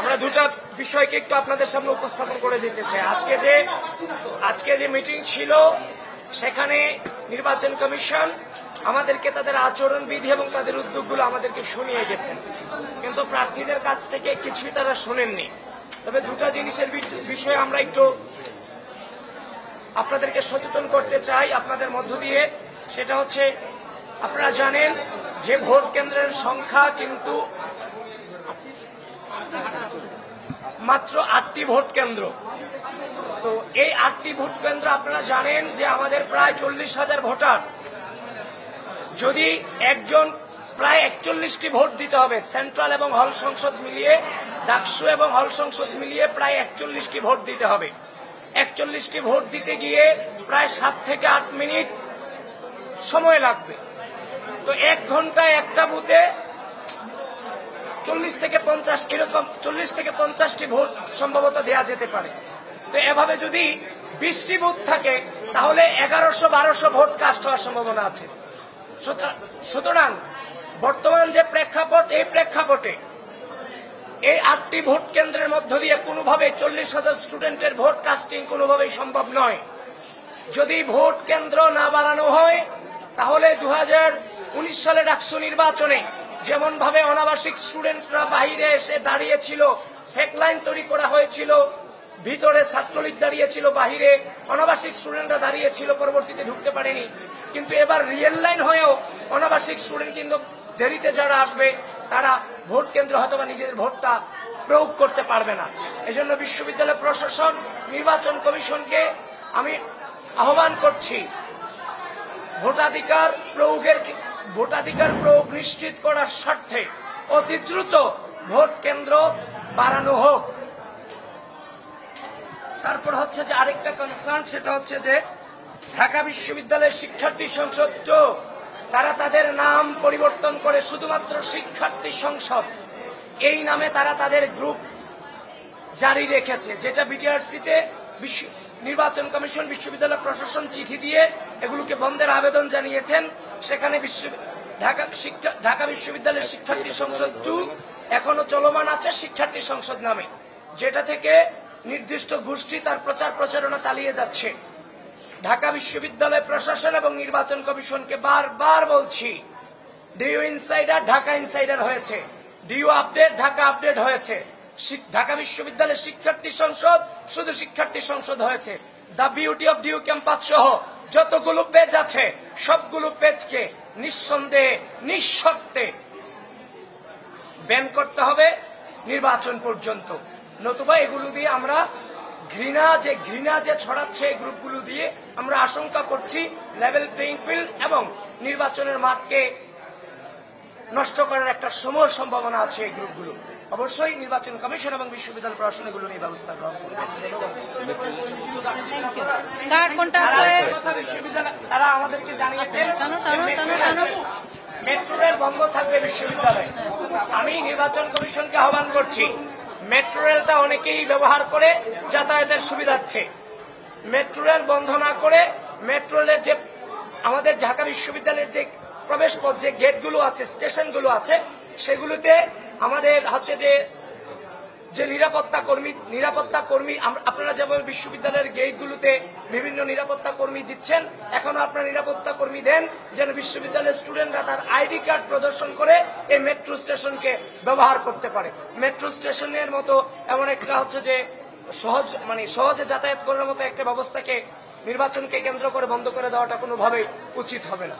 আমরা দুটা বিষয়কে একটু আপনাদের সামনে উপস্থাপন করে যেতে চাই। আজকে যে মিটিং ছিল সেখানে নির্বাচন কমিশন আমাদেরকে তাদের আচরণবিধি এবং তাদের উদ্যোগগুলো আমাদেরকে শুনিয়ে গেছেন, কিন্তু প্রার্থীদের কাছ থেকে কিছুই তারা শোনেননি। তবে দুটা জিনিসের বিষয়ে আমরা একটু আপনাদেরকে সচেতন করতে চাই আপনাদের মধ্য দিয়ে। সেটা হচ্ছে, আপনারা জানেন যে ভোট কেন্দ্রের সংখ্যা কিন্তু মাত্র 8টি ভোট কেন্দ্র। তো এই 8টি ভোট কেন্দ্র আপনারা জানেন যে আমাদের প্রায় 40,000 ভোটার। যদি একজন প্রায় 41টি ভোট দিতে হবে, সেন্ট্রাল এবং হল সংসদ মিলিয়ে, ডাকসু এবং হল সংসদ মিলিয়ে প্রায় 41টি ভোট দিতে হবে। 41টি ভোট দিতে গিয়ে প্রায় 7 থেকে 8 মিনিট সময় লাগবে। তো 1 ঘন্টায় একটা বুথে 40 থেকে 50 এরকম 40 থেকে 50টি ভোট সম্ভবত দেওয়া যেতে পারে। তো এভাবে যদি 20টি বুথ থাকে তাহলে 1100-1200 ভোট কাস্ট হওয়ার সম্ভাবনা আছে। সুতরাং বর্তমান যে প্রেক্ষাপট, এই প্রেক্ষাপটে এই 8টি ভোট কেন্দ্রের মধ্য দিয়ে কোনোভাবে 40,000 স্টুডেন্টের ভোট কাস্টিং কোনোভাবেই সম্ভব নয়। যদি ভোট কেন্দ্র না বাড়ানো হয় তাহলে 2019 সালে ডাকসু নির্বাচনে যেমন ভাবে অনাবাসিক স্টুডেন্টরা বাইরে এসে দাঁড়িয়েছিল, হেডলাইন তৈরি করা হয়েছিল, ভিতরে ছাত্রলীগ দাঁড়িয়েছিল, বাহিরে অনাবাসিক স্টুডেন্টরা দাঁড়িয়েছিল, পরবর্তীতে ঢুকতে পারেনি। কিন্তু এবার রিয়েল লাইন হয়েও অনাবাসিক স্টুডেন্ট কিন্তু দেরিতে যারা আসবে তারা ভোট কেন্দ্র হয়তো বা নিজেদের ভোটটা প্রয়োগ করতে পারবে না। এজন্য বিশ্ববিদ্যালয় প্রশাসন, নির্বাচন কমিশনকে আমি আহ্বান করছি, ভোটাধিকার প্রয়োগ নিশ্চিত করার স্বার্থে অতি দ্রুত ভোট কেন্দ্র বাড়ানো হোক। তারপর হচ্ছে যে আরেকটা কনসার্ন, সেটা হচ্ছে যে ঢাকা বিশ্ববিদ্যালয়ের শিক্ষার্থী সংসদ তারা তাদের নাম পরিবর্তন করে শুধুমাত্র শিক্ষার্থী সংসদ এই নামে তারা তাদের গ্রুপ জারি রেখেছে, যেটা বিটিআরসিতে নির্বাচন কমিশন বিশ্ববিদ্যালয় প্রশাসন চিঠি দিয়ে এগুলোকে বন্ধের আবেদন জানিয়েছেন। সেখানে ঢাকা বিশ্ববিদ্যালয়ের শিক্ষার্থী সংসদ 2 এখনো চলমান আছে শিক্ষার্থী সংসদ নামে, যেটা থেকে নির্দিষ্ট গোষ্ঠী তার প্রচারণা চালিয়ে যাচ্ছে। ঢাকা বিশ্ববিদ্যালয় প্রশাসন এবং নির্বাচন কমিশনকে বারবার বলছি, ডিইউ ইনসাইডার ঢাকা ইনসাইডার হয়েছে, ডিইউ আপডেট ঢাকা আপডেট হয়েছে। ঢাকা বিশ্ববিদ্যালয়ের শিক্ষার্থী সংসদ শুধু শিক্ষার্থী সংসদ হয়েছে। The beauty of DU campus সহ যতগুলো পেজ আছে সবগুলো পেজকে নিঃসন্দেহে নিঃশর্তে ব্যান করতে হবে নির্বাচন পর্যন্ত। নতুবা এগুলো দিয়ে আমরা ঘৃণা যে ছড়াচ্ছে এই গ্রুপগুলো দিয়ে আমরা আশঙ্কা করছি লেভেল প্লেইং ফিল্ড এবং নির্বাচনের মাঠকে নষ্ট করার একটা সময় সম্ভাবনা আছে এই গ্রুপগুলো। অবশ্যই নির্বাচন কমিশন এবং বিশ্ববিদ্যালয় প্রশাসন এগুলো নিয়ে ব্যবস্থা গ্রহণ করবে। তারা আমাদেরকে জানিয়েছেন মেট্রো রেল বন্ধ থাকবে বিশ্ববিদ্যালয়ে। আমি নির্বাচন কমিশনকে আহ্বান করছি, মেট্রো রেলটা অনেকেই ব্যবহার করে যাতায়াতের সুবিধার্থে। মেট্রো রেল বন্ধ না করে মেট্রো রেলের যে আমাদের ঢাকা বিশ্ববিদ্যালয়ের যে প্রবেশ পথ, যে গেটগুলো আছে, স্টেশনগুলো আছে, সেগুলোতে আমাদের হচ্ছে যে নিরাপত্তা কর্মী আপনারা যেমন বিশ্ববিদ্যালয়ের গেটগুলোতে বিভিন্ন নিরাপত্তা কর্মী দিচ্ছেন, এখনো আপনারা নিরাপত্তা কর্মী দেন যেন বিশ্ববিদ্যালয়ের স্টুডেন্টরা তার আইডি কার্ড প্রদর্শন করে এই মেট্রো স্টেশনকে ব্যবহার করতে পারে। মেট্রো স্টেশনের মতো এমন একটা হচ্ছে যে সহজে যাতায়াত করার মতো একটা ব্যবস্থাকে নির্বাচনকে কেন্দ্র করে বন্ধ করে দেওয়াটা কোনোভাবেই উচিত হবে না।